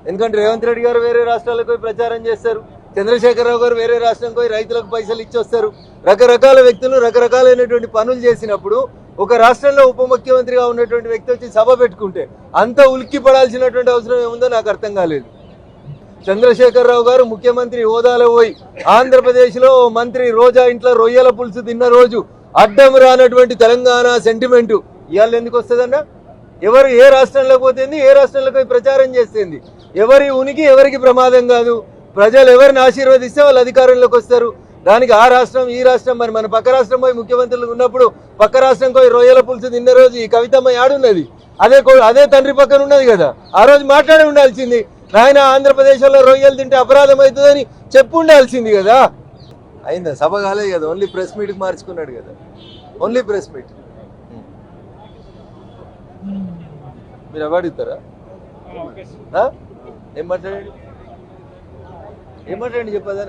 ఎందుకంటే రేవంత్ రెడ్డి గారు వేరే రాష్ట్రాలకు పోయి ప్రచారం చేస్తారు, చంద్రశేఖరరావు గారు వేరే రాష్ట్రం పోయి రైతులకు పైసలు ఇచ్చొస్తారు. రకరకాల వ్యక్తులు రకరకాలైనటువంటి పనులు చేసినప్పుడు ఒక రాష్ట్రంలో ఉప ముఖ్యమంత్రిగా ఉన్నటువంటి వ్యక్తి వచ్చి సభ పెట్టుకుంటే అంత ఉలిక్కి పడాల్సినటువంటి అవసరం ఏముందో నాకు అర్థం కాలేదు. చంద్రశేఖరరావు గారు ముఖ్యమంత్రి హోదాలో పోయి ఆంధ్రప్రదేశ్లో మంత్రి రోజా ఇంట్లో రొయ్యల పులుసు తిన్న రోజు అడ్డం రానటువంటి తెలంగాణ సెంటిమెంటు ఇవాళ ఎందుకు వస్తుందన్న? ఎవరు ఏ రాష్ట్రంలో పోతుంది, ఏ రాష్ట్రంలో పోయి ప్రచారం చేస్తుంది? ఎవరి ఉనికి ఎవరికి ప్రమాదం కాదు. ప్రజలు ఎవరిని ఆశీర్వదిస్తే వాళ్ళు అధికారంలోకి వస్తారు. దానికి ఆ రాష్ట్రం ఈ రాష్ట్రం, మరి మన పక్క రాష్ట్రం పోయి ముఖ్యమంత్రులు ఉన్నప్పుడు పక్క రాష్ట్రం పోయి రొయ్యల పులుసు తిన్న రోజు ఈ కవితమ్మ యాడున్నది? అదే తండ్రి పక్కన ఉన్నది కదా. ఆ రోజు మాట్లాడి ఉండాల్సింది, నాయన ఆంధ్రప్రదేశ్లో రొయ్యలు తింటే అపరాధం అవుతుందని చెప్పు ఉండాల్సింది కదా. అయిందా? సభ కాలేదు కదా, ఓన్లీ ప్రెస్ మీట్కి మార్చుకున్నాడు కదా, ఓన్లీ ప్రెస్ మీట్. మీరు అవాడుతారా? ఏం మాట్లాడండి, ఏం మాట్లాడండి చెప్పదా?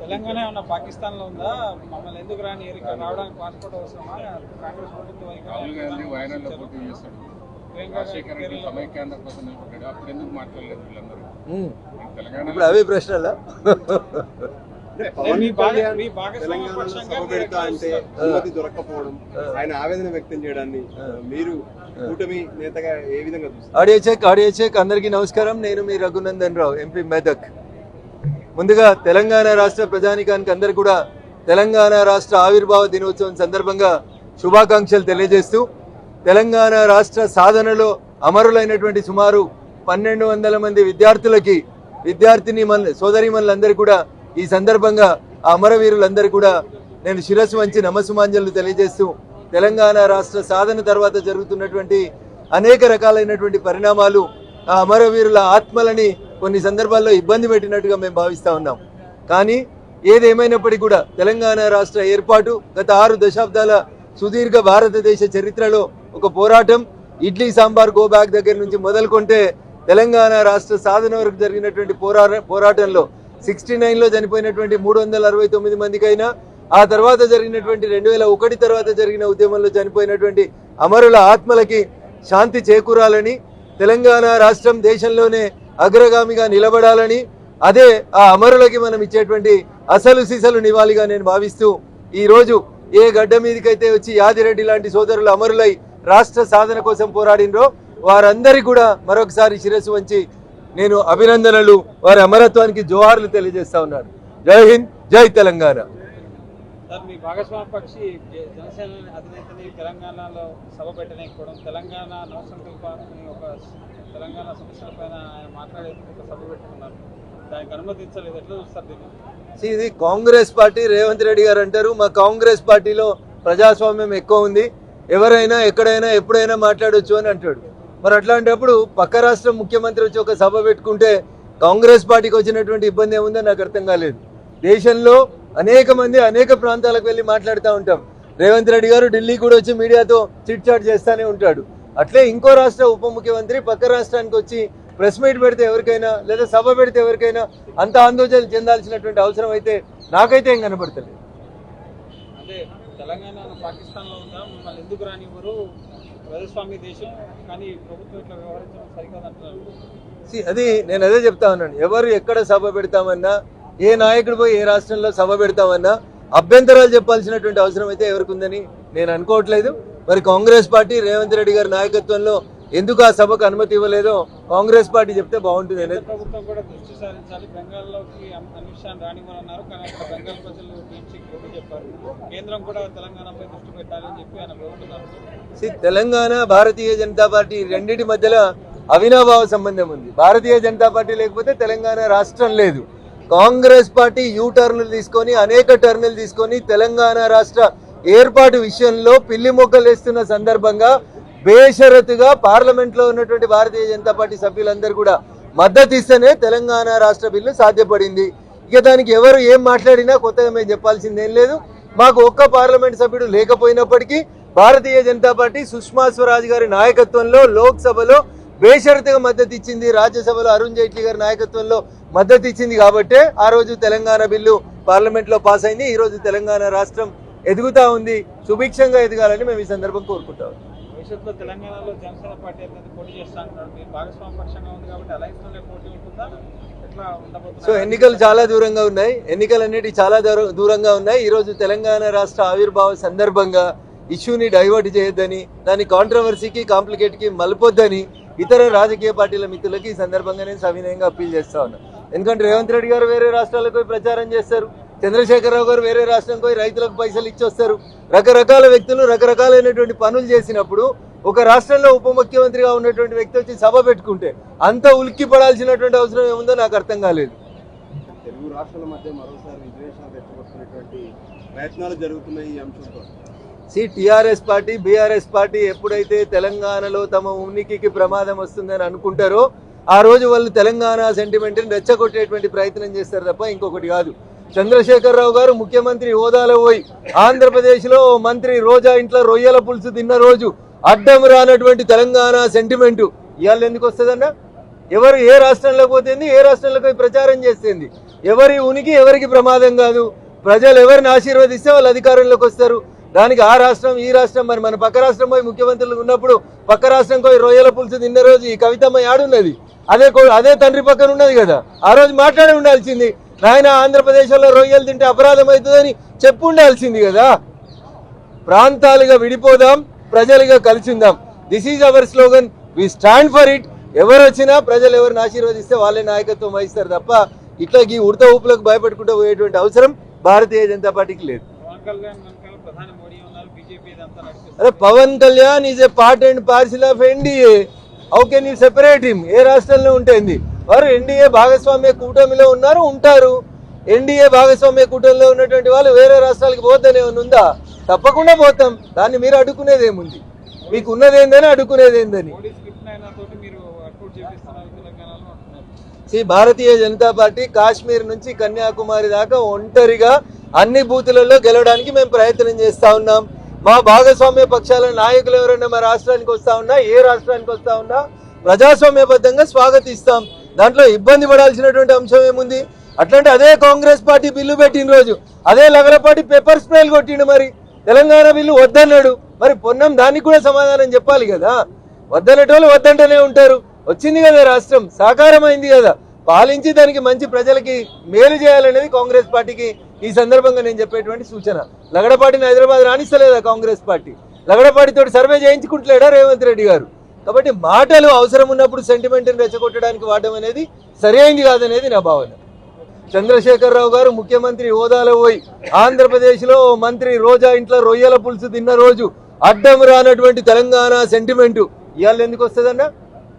తెలంగాణ ఏమన్నా పాకిస్తాన్ లో ఉందా? మమ్మల్ని ఎందుకు రాని రావడానికి పాస్పోర్ట్ అవసరమా? కాంగ్రెస్ ప్రభుత్వం ఇప్పుడు అవే ప్రశ్నలా? అనుమతి దొరకకపోవడం, ఆయన ఆవేదన వ్యక్తం చేయడాన్ని మీరు కూటమి నేతగా ఏ విధంగా చూస్తారు? Audio check. అందరికీ నమస్కారం. నేను మీ రఘునందన్ రావు, ఎంపీ మెదక్. ముందుగా తెలంగాణ రాష్ట్ర ప్రజానికానికి అందరు కూడా తెలంగాణ రాష్ట్ర ఆవిర్భావ దినోత్సవం సందర్భంగా శుభాకాంక్షలు తెలియజేస్తూ, తెలంగాణ రాష్ట్ర సాధనలో అమరులైనటువంటి సుమారు 1200 మంది విద్యార్థిని సోదరీమణులందరూ కూడా ఈ సందర్భంగా ఆ అమరవీరులందరూ కూడా నేను శిరస్సు వంచి నమస్సుమాంజలు తెలియజేస్తూ, తెలంగాణ రాష్ట్ర సాధన తర్వాత జరుగుతున్నటువంటి అనేక రకాలైనటువంటి పరిణామాలు ఆ అమరవీరుల ఆత్మలని కొన్ని సందర్భాల్లో ఇబ్బంది పెట్టినట్టుగా మేము భావిస్తూ ఉన్నాం. కానీ ఏదేమైనప్పటికీ కూడా తెలంగాణ రాష్ట్ర ఏర్పాటు గత 6 దశాబ్దాల సుదీర్ఘ భారతదేశ చరిత్రలో ఒక పోరాటం. ఇడ్లీ సాంబార్ గో బ్యాక్ దగ్గర నుంచి మొదలుకొంటే తెలంగాణ రాష్ట్ర సాధన వరకు జరిగినటువంటి పోరాటంలో 69లో చనిపోయినటువంటి 369 మందికైనా, ఆ తర్వాత జరిగినటువంటి 2001 తర్వాత జరిగిన ఉద్యమంలో చనిపోయినటువంటి అమరుల ఆత్మలకి శాంతి చేకూరాలని, తెలంగాణ రాష్ట్రం దేశంలోనే అగ్రగామిగా నిలబడాలని, అదే ఆ అమరులకి మనం ఇచ్చేటువంటి అసలు సిసలు నివాళిగా నేను భావిస్తూ, ఈరోజు ఏ గడ్డ మీదకైతే వచ్చి యాదిరెడ్డి లాంటి సోదరులు అమరులై రాష్ట్ర సాధన కోసం పోరాడినరో వారందరికీ కూడా మరొకసారి శిరస్సు వంచి నేను అభినందనలు, వారి అమరత్వానికి జోహార్లు తెలియజేస్తా ఉన్నాను. జై హింద్, జై తెలంగాణ. మీ భాగస్వామ్య పక్షి జనసేన అధినేతని తెలంగాణలో సభ పెట్టలేకపోవడం, తెలంగాణ నవసంకల్పాన్ని ఒక తెలంగాణ సమస్యలపైన ఆయన మాట్లాడేందుకు ఒక సభ పెట్టుకున్నారు, దానికి అనుమతించలేదు. ఎట్లా చూస్తారు దీన్ని? ఇది కాంగ్రెస్ పార్టీ. రేవంత్ రెడ్డి గారు అంటారు మా కాంగ్రెస్ పార్టీలో ప్రజాస్వామ్యం ఎక్కువ ఉంది, ఎవరైనా ఎక్కడైనా ఎప్పుడైనా మాట్లాడొచ్చు అని అంటాడు. మరి అట్లాంటప్పుడు పక్క రాష్ట్రం ముఖ్యమంత్రి వచ్చి ఒక సభ పెట్టుకుంటే కాంగ్రెస్ పార్టీకి వచ్చినటువంటి ఇబ్బంది ఏముందో నాకు అర్థం కాలేదు. దేశంలో అనేక మంది అనేక ప్రాంతాలకు వెళ్ళి మాట్లాడుతూ ఉంటాం. రేవంత్ రెడ్డి గారు ఢిల్లీ కూడా వచ్చి మీడియాతో చిట్ చాట్ చేస్తూనే ఉంటాడు. అట్లే ఇంకో రాష్ట్ర ఉప ముఖ్యమంత్రి పక్క రాష్ట్రానికి వచ్చి ప్రెస్ మీట్ పెడితే ఎవరికైనా లేదా సభ పెడితే ఎవరికైనా అంత ఆందోళన చెందాల్సినటువంటి అవసరం అయితే నాకైతే ఏం కనబడతలేదు. అంటే తెలంగాణ పాకిస్తాన్లో ఉందా, మమ్మల్ని ఎందుకు రానివ్వరు, ప్రజాస్వామ్య దేశం, కానీ ప్రభుత్వం ఇట్లా వ్యవహరించడం సరికాదంటున్నారు. అది నేను అదే చెప్తా ఉన్నాను. ఎవరు ఎక్కడ సభ పెడతామన్నా, ఏ నాయకుడు పోయి ఏ రాష్ట్రంలో సభ పెడతామన్నా అభ్యంతరాలు చెప్పాల్సినటువంటి అవసరం అయితే ఎవరికి ఉందని నేను అనుకోవట్లేదు. మరి కాంగ్రెస్ పార్టీ రేవంత్ రెడ్డి గారి నాయకత్వంలో ఎందుకు ఆ సభకు అనుమతి ఇవ్వలేదో కాంగ్రెస్ పార్టీ చెప్తే బాగుంటుంది అనేది. ప్రభుత్వం కూడా దృష్టి సారించాలి, బెంగాల్లోకి అమిత్ షా రానివ్వనున్నారు, కానీ అక్కడ బెంగాల్ ప్రజలు టీమ్కి చెప్పారు. కేంద్రం కూడా తెలంగాణపై దృష్టి పెట్టాలని చెప్పి ఆయన కోరుతున్నారు. తెలంగాణ భారతీయ జనతా పార్టీ రెండింటి మధ్యలో అవినాభావ సంబంధం ఉంది. భారతీయ జనతా పార్టీ లేకపోతే తెలంగాణ రాష్ట్రం లేదు. కాంగ్రెస్ పార్టీ యూటర్న్లు తీసుకొని అనేక టర్నులు తీసుకొని తెలంగాణ రాష్ట్ర ఏర్పాటు విషయంలో పిల్లి మొక్కలు వేస్తున్న సందర్భంగా బేషరతుగా పార్లమెంట్లో ఉన్నటువంటి భారతీయ జనతా పార్టీ సభ్యులందరూ కూడా మద్దతు ఇస్తేనే తెలంగాణ రాష్ట్ర బిల్లు సాధ్యపడింది. ఇక దానికి ఎవరు ఏం మాట్లాడినా కొత్తగా మేము చెప్పాల్సిందేం లేదు. మాకు ఒక్క పార్లమెంట్ సభ్యుడు లేకపోయినప్పటికీ భారతీయ జనతా పార్టీ సుష్మా స్వరాజ్ గారి నాయకత్వంలో లోక్సభలో బేషరతుగా మద్దతు ఇచ్చింది, రాజ్యసభలో అరుణ్ జైట్లీ గారి నాయకత్వంలో మద్దతు ఇచ్చింది. కాబట్టే ఆ రోజు తెలంగాణ బిల్లు పార్లమెంట్లో పాస్ అయింది. ఈ రోజు తెలంగాణ రాష్ట్రం ఎదుగుతా ఉంది, సుభిక్షంగా ఎదగాలని మేము ఈ సందర్భం కోరుకుంటాం. భవిష్యత్తులో తెలంగాణలో జనసేన పార్టీ అనేది పోటీ చేస్తా అంటున్నారు. మీరు భాగస్వామ్య పక్షంగా ఉంది కాబట్టి అలయన్స్ లోనే పోటీ ఉంటుందా, ఎట్లా ఉండబోతుంది? సో ఎన్నికలు చాలా దూరంగా ఉన్నాయి, ఎన్నికలు అనేవి చాలా దూరంగా ఉన్నాయి. ఈరోజు తెలంగాణ రాష్ట్ర ఆవిర్భావ సందర్భంగా ఇష్యూని డైవర్ట్ చేయొద్దని, దాని కాంట్రవర్సీకి కాంప్లికేట్కి మలపొద్దని ఇతర రాజకీయ పార్టీల మిత్రులకి ఈ సందర్భంగా నేను సవినయంగా అప్పీల్ చేస్తా ఉన్నా. ఎందుకంటే రేవంత్ రెడ్డి గారు వేరే రాష్ట్రాలకు పోయి ప్రచారం చేస్తారు, చంద్రశేఖరరావు గారు వేరే రాష్ట్రం పోయి రైతులకు పైసలు ఇచ్చొస్తారు. రకరకాల వ్యక్తులు రకరకాలైనటువంటి పనులు చేసినప్పుడు ఒక రాష్ట్రంలో ఉప ముఖ్యమంత్రిగా ఉన్నటువంటి వ్యక్తి వచ్చి సభ పెట్టుకుంటే అంత ఉలిక్కి పడాల్సినటువంటి అవసరం ఏముందో నాకు అర్థం కాలేదు. తెలుగు రాష్ట్రాల మధ్య మరోసారి విద్వేషాలు రెచ్చగొట్టుకునేటువంటి ప్రయత్నాలు జరుగుతున్నాయి ఈ అంశంతో. టీఆర్ఎస్ పార్టీ బీఆర్ఎస్ పార్టీ ఎప్పుడైతే తెలంగాణలో తమ ఉనికికి ప్రమాదం వస్తుందని అనుకుంటారో ఆ రోజు వాళ్ళు తెలంగాణ సెంటిమెంట్ని రెచ్చగొట్టేటువంటి ప్రయత్నం చేస్తారు తప్ప ఇంకొకటి కాదు. చంద్రశేఖరరావు గారు ముఖ్యమంత్రి హోదాలో పోయి ఆంధ్రప్రదేశ్లో మంత్రి రోజా ఇంట్లో రొయ్యల పులుసు తిన్న రోజు అడ్డం రానటువంటి తెలంగాణ సెంటిమెంటు ఇవాళ ఎందుకు వస్తుందన్నా? ఎవరు ఏ రాష్ట్రంలోకి పోతుంది, ఏ రాష్ట్రంలోకి ప్రచారం చేస్తుంది? ఎవరి ఉనికి ఎవరికి ప్రమాదం కాదు. ప్రజలు ఎవరిని ఆశీర్వదిస్తే వాళ్ళు అధికారంలోకి వస్తారు. దానికి ఆ రాష్ట్రం ఈ రాష్ట్రం, మరి మన పక్క రాష్ట్రం పోయి ముఖ్యమంత్రులు ఉన్నప్పుడు పక్క రాష్ట్రం పోయి రొయ్యల పులుసు తిన్న రోజు ఈ కవితమ్మ యాడున్నది? అదే తండ్రి పక్కన ఉన్నది కదా. ఆ రోజు మాట్లాడి ఉండాల్సింది, నాయన ఆంధ్రప్రదేశ్లో రొయ్యలు తింటే అపరాధం అవుతుందని చెప్పు ఉండాల్సింది కదా. ప్రాంతాలుగా విడిపోదాం, ప్రజలుగా కలిసిందాం. This is our slogan, we stand for it. ఎవరు వచ్చినా ప్రజలు ఎవరిని ఆశీర్వదిస్తే వాళ్ళే నాయకత్వం వహిస్తారు తప్ప ఇట్లా ఈ ఉడత ఊపులకు భయపడుకుంటూ పోయేటువంటి అవసరం భారతీయ జనతా పార్టీకి లేదు. అరే Pawan Kalyan is a part and parcel of NDA. How can you separate him? ఏ రాష్ట్రంలో ఉంటుంది? వారు ఎన్డీఏ భాగస్వామ్య కూటమిలో ఉన్నారు, ఉంటారు. ఎన్డీఏ భాగస్వామ్య కూటమిలో ఉన్నటువంటి వాళ్ళు వేరే రాష్ట్రాలకు పోతేనే ఉందా? తప్పకుండా పోతాం. దాన్ని మీరు అడ్డుకునేది ఏముంది? మీకు ఉన్నదేందని అడ్డుకునేది ఏందని? భారతీయ జనతా పార్టీ కాశ్మీర్ నుంచి కన్యాకుమారి దాకా ఒంటరిగా అన్ని బూతులలో గెలవడానికి మేము ప్రయత్నం చేస్తా ఉన్నాం. మా భాగస్వామ్య పక్షాల నాయకులు ఎవరైనా మా రాష్ట్రానికి వస్తా ఉన్నా, ఏ రాష్ట్రానికి వస్తా ఉన్నా ప్రజాస్వామ్యబద్ధంగా స్వాగతిస్తాం. దాంట్లో ఇబ్బంది పడాల్సినటువంటి అంశం ఏముంది? అట్లాంటి అదే కాంగ్రెస్ పార్టీ బిల్లు పెట్టిన రోజు అదే లగలపాటి పెప్పర్ స్ప్రేలు కొట్టిండు. మరి తెలంగాణ బిల్లు వద్దన్నాడు. మరి పొన్నం దానికి కూడా సమాధానం చెప్పాలి కదా. వద్దనేటోళ్ళు వద్దంటూనే ఉంటారు. వచ్చింది కదా రాష్ట్రం, సాకారం అయింది కదా, పాలించి దానికి మంచి ప్రజలకి మేలు చేయాలనేది కాంగ్రెస్ పార్టీకి ఈ సందర్భంగా నేను చెప్పేటువంటి సూచన. లగడపాటిని హైదరాబాద్ రాణిస్తలేదా కాంగ్రెస్ పార్టీ? లగడపాటితో సర్వే చేయించుకుంటలేడా రేవంత్ రెడ్డి గారు? కాబట్టి మాటలు అవసరం ఉన్నప్పుడు సెంటిమెంట్ని రెచ్చగొట్టడానికి వాడడం అనేది సరైంది కాదనేది నా భావన. చంద్రశేఖరరావు గారు ముఖ్యమంత్రి హోదాలో పోయి ఆంధ్రప్రదేశ్లో మంత్రి రోజా ఇంట్లో రొయ్యల పులుసు తిన్న రోజు అడ్డం రానటువంటి తెలంగాణ సెంటిమెంటు ఇవాళ ఎందుకు వస్తుందన్నా?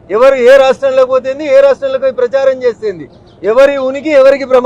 ఎవరు ఏ రాష్ట్రంలోకి పోతుంది, ఏ రాష్ట్రంలోకి ప్రచారం చేస్తుంది? ఎవరి ఉనికి ఎవరికి ప్రమాదం?